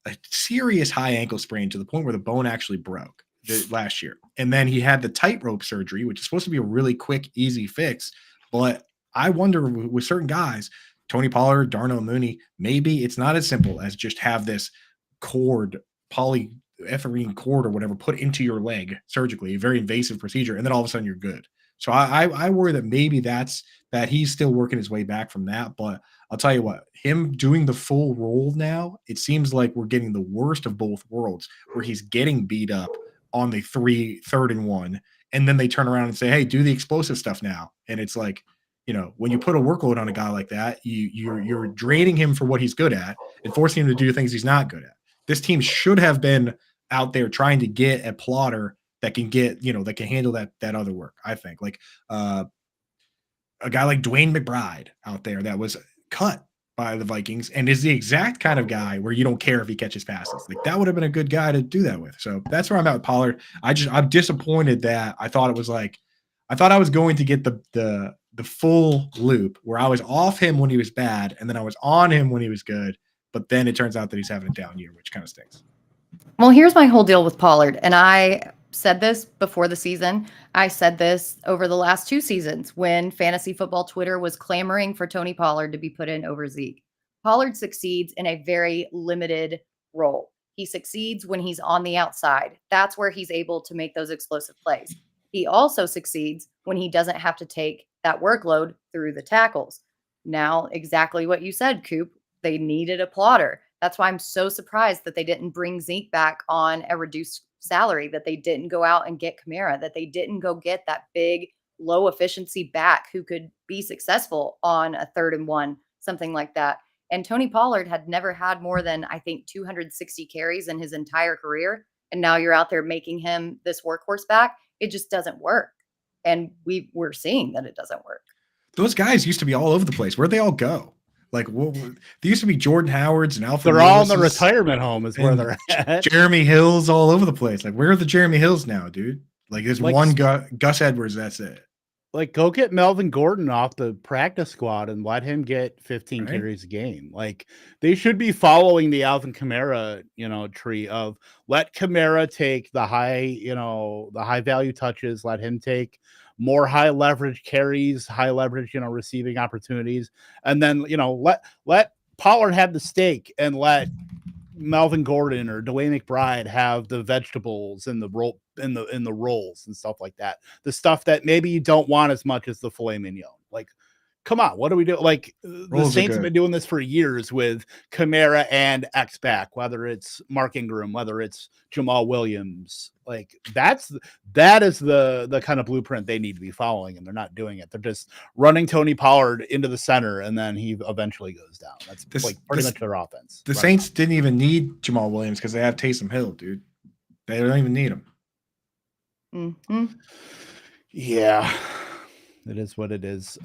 a serious high ankle sprain to the point where the bone actually broke last year. And then he had the tightrope surgery, which is supposed to be a really quick, easy fix. But I wonder with certain guys, Tony Pollard, Darnell Mooney, maybe it's not as simple as just have this cord, polyethylene cord or whatever, put into your leg surgically, a very invasive procedure, and then all of a sudden you're good. So I worry that maybe that he's still working his way back from that. But I'll tell you what, him doing the full role now, it seems like we're getting the worst of both worlds, where he's getting beat up on the 3rd and 1, and then they turn around and say, hey, do the explosive stuff now. And it's like, when you put a workload on a guy like that, you're draining him for what he's good at and forcing him to do things he's not good at. This team should have been out there trying to get a plotter that can get, that can handle that other work. I think like a guy like Dwayne McBride out there that was cut by the Vikings and is the exact kind of guy where you don't care if he catches passes. Like that would have been a good guy to do that with. So that's where I'm at with Pollard. I'm disappointed that I thought I was going to get the full loop where I was off him when he was bad and then I was on him when he was good. But then it turns out that he's having a down year, which kind of stinks. Well, here's my whole deal with Pollard. And I said this before the season. I said this over the last 2 seasons when fantasy football Twitter was clamoring for Tony Pollard to be put in over Zeke. Pollard succeeds in a very limited role. He succeeds when he's on the outside. That's where he's able to make those explosive plays. He also succeeds when he doesn't have to take that workload through the tackles. Now, exactly what you said, Coop. They needed a plotter. That's why I'm so surprised that they didn't bring Zeke back on a reduced salary, that they didn't go out and get Kamara, that they didn't go get that big, low efficiency back who could be successful on a 3rd and 1 something like that. And Tony Pollard had never had more than, I think, 260 carries in his entire career. And now you're out there making him this workhorse back. It just doesn't work. And we're seeing that it doesn't work. Those guys used to be all over the place. Where'd they all go? Like, there used to be Jordan Howards and Alfred. They're all in the retirement home is where they're at. Jeremy Hills all over the place. Like, where are the Jeremy Hills now, dude? Like, there's one Gus Edwards. That's it. Like, go get Melvin Gordon off the practice squad and let him get 15 carries a game. Like, they should be following the Alvin Kamara, tree of let Kamara take the high value touches, let him take more high leverage carries, high leverage, receiving opportunities. And then, let Pollard have the steak and let Melvin Gordon or Dwayne McBride have the vegetables and the roll in the rolls and stuff like that. The stuff that maybe you don't want as much as the filet mignon. Like, come on, what do we do? Like, the Saints have been doing this for years with Kamara and X-back, whether it's Mark Ingram, whether it's Jamal Williams. Like, that is the kind of blueprint they need to be following, and they're not doing it. They're just running Tony Pollard into the center, and then he eventually goes down. That's pretty much their offense. The Saints didn't even need Jamal Williams because they have Taysom Hill, dude. They don't even need him. Mm-hmm. Yeah. It is what it is.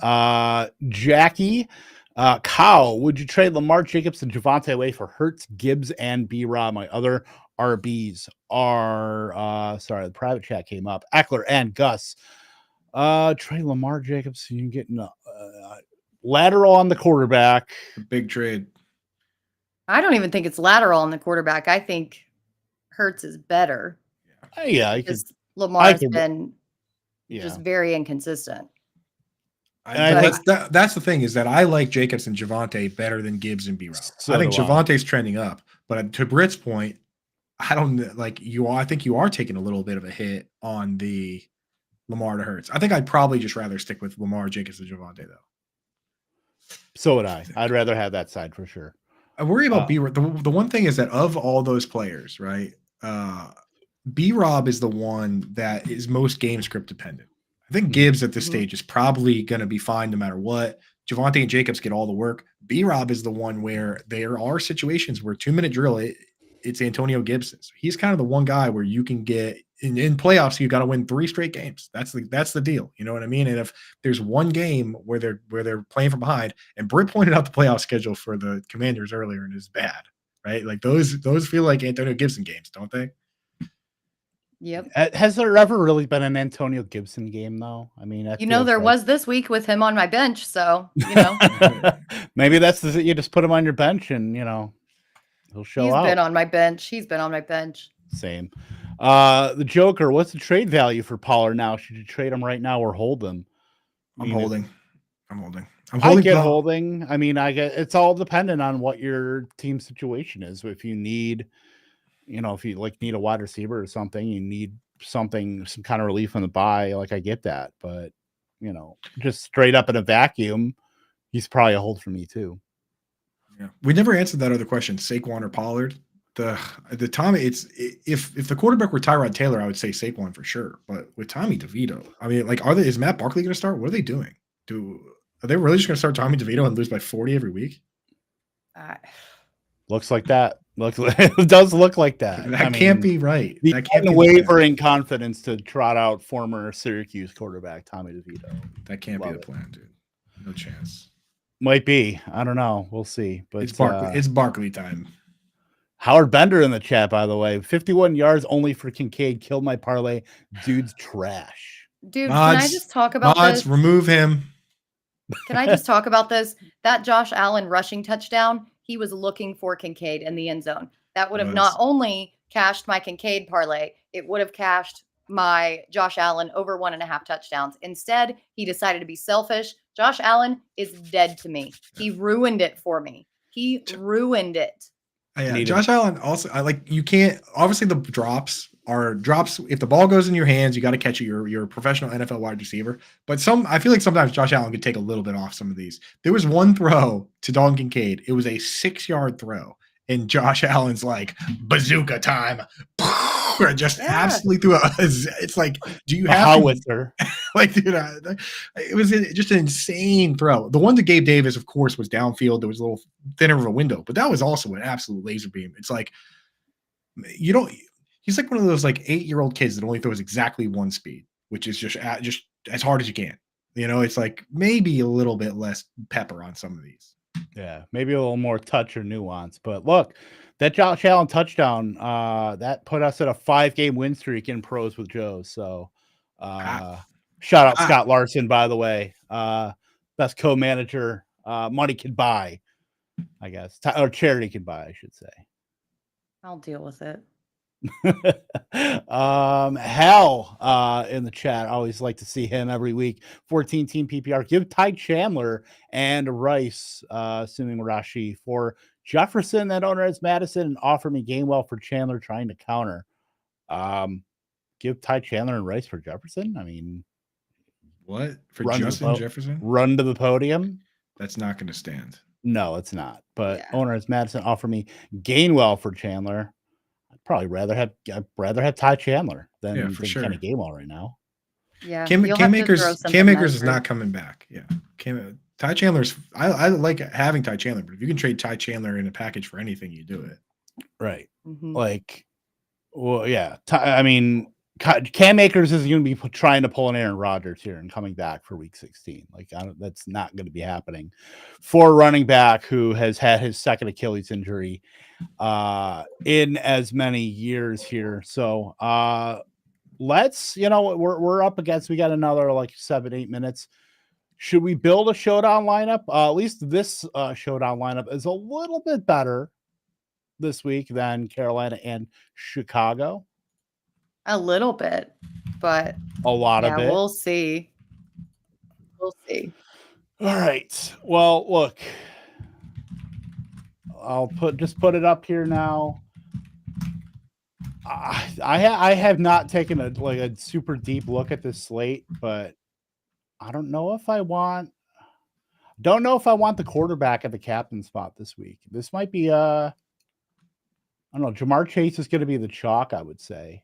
Jackie, Kyle, would you trade Lamar Jacobs and Javonte away for Hurts, Gibbs, and B-Rob? My other RBs are, the private chat came up. Eckler and Gus. Trade Lamar Jacobs so you can get lateral on the quarterback. A big trade. I don't even think it's lateral on the quarterback. I think Hurts is better. Yeah, because Lamar's been just very inconsistent. That's the thing is that I like Jacobs and Javonte better than Gibbs and B-Rob. I think Javante's trending up, but to Britt's point, I don't like you. I think you are taking a little bit of a hit on the Lamar to Hurts. I think I'd probably just rather stick with Lamar, Jacobs, and Javonte though. So would I. I'd rather have that side for sure. I worry about B-Rob. The one thing is that of all those players, right? B-Rob is the one that is most game script dependent. I think Gibbs at this stage is probably going to be fine no matter what. Javonte and Jacobs get all the work. B-Rob is the one where there are situations where 2-minute drill, it's Antonio Gibson. So he's kind of the one guy where you can get in playoffs. You got to win 3 straight games. That's the deal. You know what I mean? And if there's one game where they're playing from behind, and Britt pointed out the playoff schedule for the Commanders earlier, and it's bad, right? Like those feel like Antonio Gibson games, don't they? Yep. Has there ever really been an Antonio Gibson game though? I mean, there was this week with him on my bench, so maybe that's you just put him on your bench and he'll show out. He's been on my bench. He's been on my bench. Same. The Joker, what's the trade value for Pollard now? Should you trade him right now or hold him? I'm holding. I get holding. I mean, it's all dependent on what your team situation is. If you need if you need a wide receiver or something, you need some kind of relief on the bye. Like I get that, but just straight up in a vacuum, he's probably a hold for me too. Yeah, we never answered that other question: Saquon or Pollard. The Tommy, if the quarterback were Tyrod Taylor, I would say Saquon for sure. But with Tommy DeVito, I mean, is Matt Barkley going to start? What are they doing? Are they really just going to start Tommy DeVito and lose by 40 every week? Looks like that. It does look like that. That can't be right. That can't be wavering confidence to trot out former Syracuse quarterback Tommy DeVito. That can't be the plan, dude. No chance. Might be. I don't know. We'll see. But it's Barkley time. Howard Bender in the chat, by the way. 51 yards only for Kincaid. Killed my parlay. Dude's trash. Dude, can I just talk about this? Remove him. Can I just talk about this? That Josh Allen rushing touchdown, he was looking for Kincaid in the end zone. That would have not only cashed my Kincaid parlay, it would have cashed my Josh Allen over 1.5 touchdowns. Instead, he decided to be selfish. Josh Allen is dead to me. He ruined it for me. He ruined it. Yeah, Josh Allen also, you can't, obviously the drops are drops. If the ball goes in your hands, you got to catch it. You're a professional NFL wide receiver. But I feel like sometimes Josh Allen could take a little bit off some of these. There was one throw to Dalton Kincaid. It was a 6-yard throw. and Josh Allen's like bazooka time, or just Yeah. absolutely threw it's like, do you A have howitzer. like, dude, it was just an insane throw. The one to Gabe Davis, of course, was downfield. There was a little thinner of a window, but that was also an absolute laser beam. It's like, you don't. He's like one of those like 8-year-old kids that only throws exactly one speed, which is just as hard as you can. You know, it's like maybe a little bit less pepper on some of these. Yeah, maybe a little more touch or nuance. But look, that Josh Allen touchdown, that put us at a 5-game win streak in pros with Joe. So shout out Scott Larson, by the way. Best co-manager money can buy, I guess. Or charity can buy, I should say. I'll deal with it. Hal in the chat, always like to see him every week. 14 team PPR, give Ty Chandler and Rice, assuming Rashi, for Jefferson, that owner is Madison, and offer me Gainwell for Chandler trying to counter. Give Ty Chandler and Rice for Jefferson. I mean, what for Justin Jefferson? Run to the podium. That's not going to stand. No, it's not. But owner is Madison, offer me Gainwell for Chandler. I'd rather have Ty Chandler than sure. Kenny Gainwell right now. Yeah, Cam Akers is not coming back. Yeah, Ty Chandler's. I like having Ty Chandler, but if you can trade Ty Chandler in a package for anything, you do it. Right. Mm-hmm. Like, well, yeah. I mean, Cam Akers is going to be trying to pull an Aaron Rodgers here and coming back for Week 16. Like, that's not going to be happening for a running back who has had his second Achilles injury in as many years here. So let's, we're up against, we got another like 7-8 minutes. Should we build a showdown lineup? At least this showdown lineup is a little bit better this week than Carolina and Chicago. A little bit, but a lot of it. We'll see. We'll see. All right. Well, look, I'll just put it up here now. I have not taken a super deep look at this slate, but I don't know if I want the quarterback at the captain spot this week. This might be I don't know. Jamar Chase is going to be the chalk, I would say,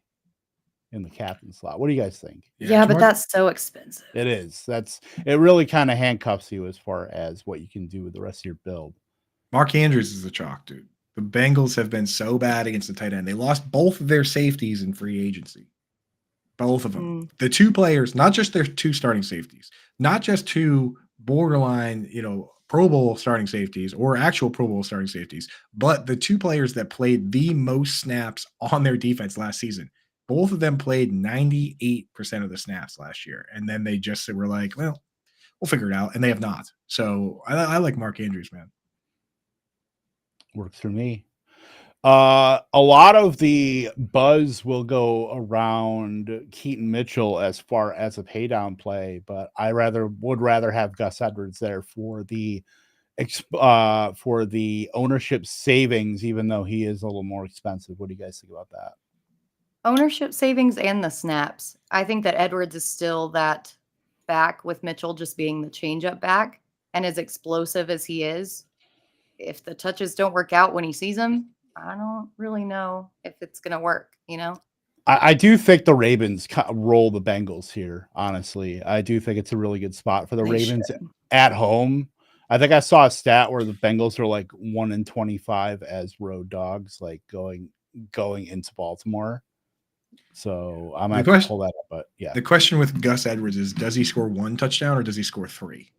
in the captain slot. What do you guys think? Yeah, but that's so expensive. It is. It really kind of handcuffs you as far as what you can do with the rest of your build. Mark Andrews is the chalk, dude. The Bengals have been so bad against the tight end. They lost both of their safeties in free agency. Both of them. The two players, not just their two starting safeties, not just two borderline, Pro Bowl starting safeties or actual Pro Bowl starting safeties, but the two players that played the most snaps on their defense last season. Both of them played 98% of the snaps last year. And then they just were like, well, we'll figure it out. And they have not. So I like Mark Andrews, man. Works for me. A lot of the buzz will go around Keaton Mitchell as far as a pay down play, but I would rather have Gus Edwards there for the ownership savings, even though he is a little more expensive. What do you guys think about that? Ownership savings and the snaps. I think that Edwards is still that back, with Mitchell just being the change-up back, and as explosive as he is, if the touches don't work out when he sees them, I don't really know if it's going to work, I do think the Ravens roll the Bengals here, honestly. I do think it's a really good spot for the Ravens at home. I think I saw a stat where the Bengals are like 1-25 as road dogs, like going into Baltimore. So I'm going to pull that up, but yeah. The question with Gus Edwards is, does he score 1 touchdown or does he score 3?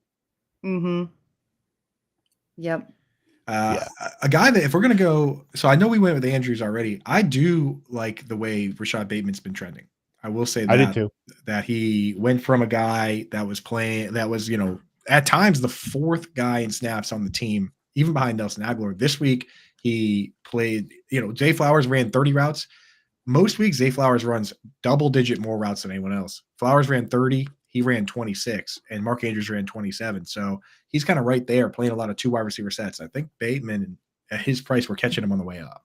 Mm-hmm. Yep. A guy that, if we're going to go, so I know we went with Andrews already. I do like the way Rashad Bateman's been trending. I will say that, I did too. That he went from a guy that was playing, that was, at times the 4th guy in snaps on the team, even behind Nelson Aguilar. This week he played, Zay Flowers ran 30 routes. Most weeks, Zay Flowers runs double-digit more routes than anyone else. Flowers ran 30. He ran 26, and Mark Andrews ran 27. So he's kind of right there playing a lot of 2 wide receiver sets. I think Bateman, at his price, we're catching him on the way up.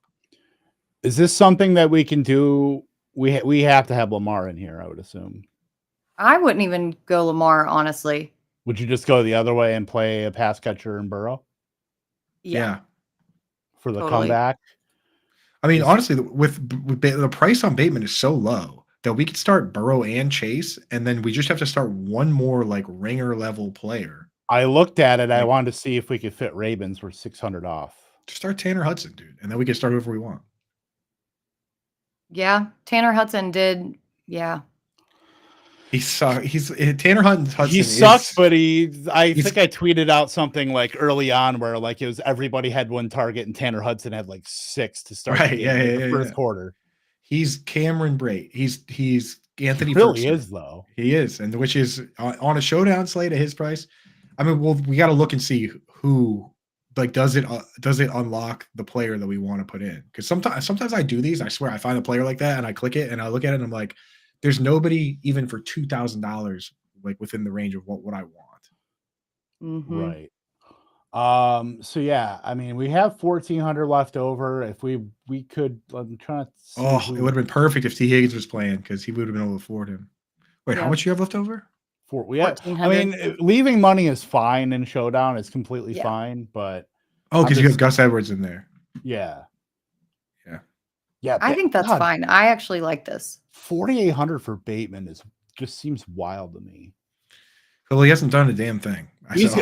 Is this something that we can do? We have to have Lamar in here, I would assume. I wouldn't even go Lamar, honestly. Would you just go the other way and play a pass catcher and Burrow? Yeah. for the Totally. comeback. I mean, honestly, with the price on Bateman is so low that we could start Burrow and Chase, and then we just have to start one more like ringer level player. I looked at it. I Like- wanted to see if we could fit Ravens. We're 600 off. Just start Tanner Hudson, dude, and then we can start whoever we want. Yeah, Tanner Hudson did. Yeah, Tanner Hudson. He sucks, is, but I think I tweeted out something like early on where like it was everybody had one target and Tanner Hudson had like 6 to start Right, the first quarter. He's Cameron Brate. He's Anthony. He really Ferguson. is though. He is, and which is on a showdown slate at his price. I mean, we got to look and see who like does it unlock the player that we want to put in, because sometimes I do these. I swear I find a player like that and I click it and I look at it and I'm like, there's nobody even for $2,000 like within the range of what I want. Right. So yeah, I mean, we have 1,400 left over. If we could, I'm trying to see it would have been perfect if T. Higgins was playing, because he would have been able to afford him. Wait, how much you have left over? I mean, leaving money is fine in Showdown. It's completely fine, but because you have Gus Edwards in there. Yeah. I think that's fine. I actually like this. 4,800 for Bateman just seems wild to me. Well, he hasn't done a damn thing. I think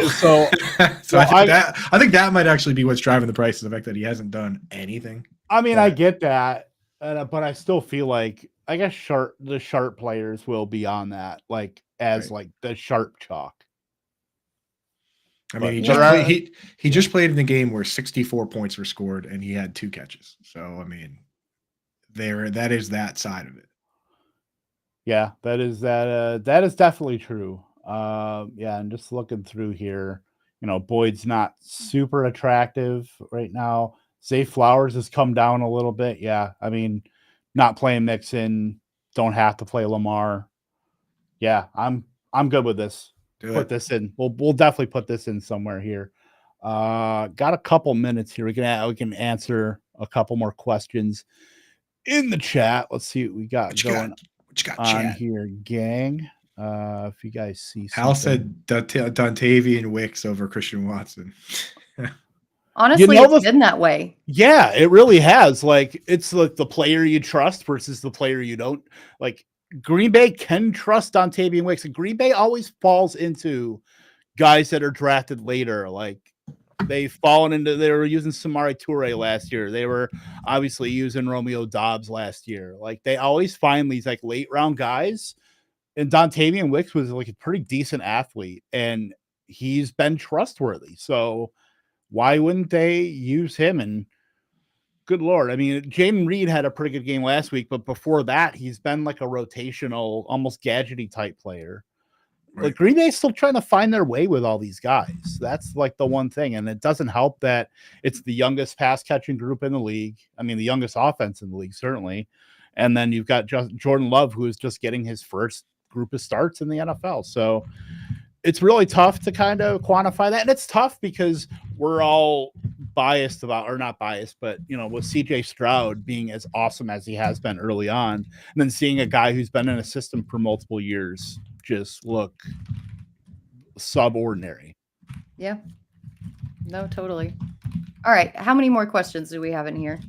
that might actually be what's driving the price, is the fact that he hasn't done anything. I mean, I get that, but I still feel like I guess the sharp players will be on that, like like the sharp chalk. I mean, he just played in a game where 64 points were scored and he had 2 catches. So I mean, that is that side of it. Yeah, that is definitely true. And just looking through here, Boyd's not super attractive right now. Zay Flowers has come down a little bit. Yeah, I mean, not playing Mixon, don't have to play Lamar. Yeah, I'm good with this. Put this in. We'll definitely put this in somewhere here. Got a couple minutes here. We can answer a couple more questions in the chat. Let's see what we got going on here, gang. If you guys see something. Hal said Dontavian Wicks over Christian Watson. Honestly, it's been that way. Yeah, it really has. Like, it's like the player you trust versus the player you don't. Like, Green Bay can trust Dontavian Wicks, and Green Bay always falls into guys that are drafted later. Like, they were using Samari Toure last year. They were obviously using Romeo Dobbs last year. Like, they always find these like late round guys. And Dontavian Wicks was like a pretty decent athlete, and he's been trustworthy. So why wouldn't they use him? And good Lord, I mean, Jaden Reed had a pretty good game last week, but before that, he's been like a rotational, almost gadgety type player. Right. Like, Green Bay's still trying to find their way with all these guys. That's like the one thing. And it doesn't help that it's the youngest pass catching group in the league. I mean, the youngest offense in the league, certainly. And then you've got Jordan Love, who is just getting his first group of starts in the NFL. So it's really tough to kind of quantify that. And it's tough because we're all biased about, or not biased, but, with CJ Stroud being as awesome as he has been early on, and then seeing a guy who's been in a system for multiple years just look subordinary. Yeah. No, totally. All right. How many more questions do we have in here?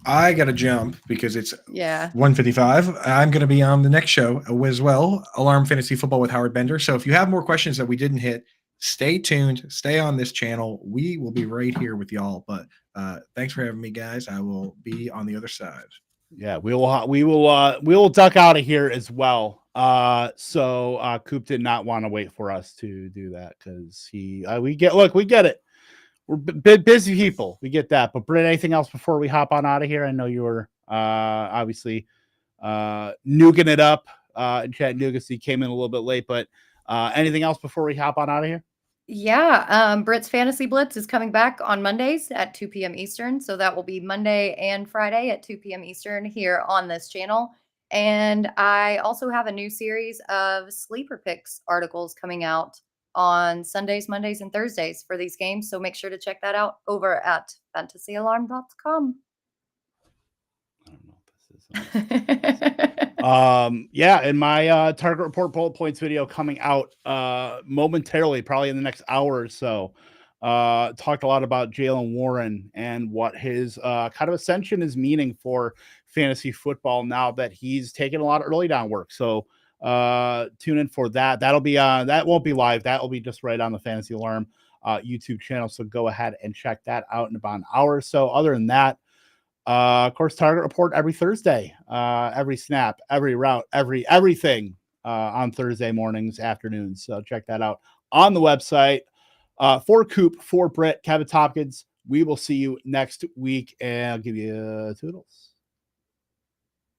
I got to jump because it's 1:55. I'm going to be on the next show as well, Alarm Fantasy Football with Howard Bender. So if you have more questions that we didn't hit, stay tuned. Stay on this channel. We will be right here with y'all. But thanks for having me, guys. I will be on the other side. Yeah, we will duck out of here as well. So Coop did not want to wait for us to do that because we get it. We're busy people. We get that. But Britt, anything else before we hop on out of here? I know you were obviously nooging it up in Chattanooga, so you came in a little bit late. But anything else before we hop on out of here? Yeah. Britt's Fantasy Blitz is coming back on Mondays at 2 p.m. Eastern. So that will be Monday and Friday at 2 p.m. Eastern here on this channel. And I also have a new series of sleeper picks articles coming out on Sundays, Mondays, and Thursdays for these games. So make sure to check that out over at fantasyalarm.com. I don't know if this is. And my target report bullet points video coming out momentarily, probably in the next hour or so. Talked a lot about Jalen Warren and what his kind of ascension is meaning for fantasy football now that he's taken a lot of early down work. So tune in for that. That'll be that won't be live. That will be just right on the Fantasy Alarm YouTube channel. So go ahead and check that out in about an hour or so. Other than that, of course, Target Report every Thursday, every snap, every route, everything on Thursday mornings, afternoons. So check that out on the website. For Coop, for Britt, Kevin Tompkins, we will see you next week, and I'll give you toodles.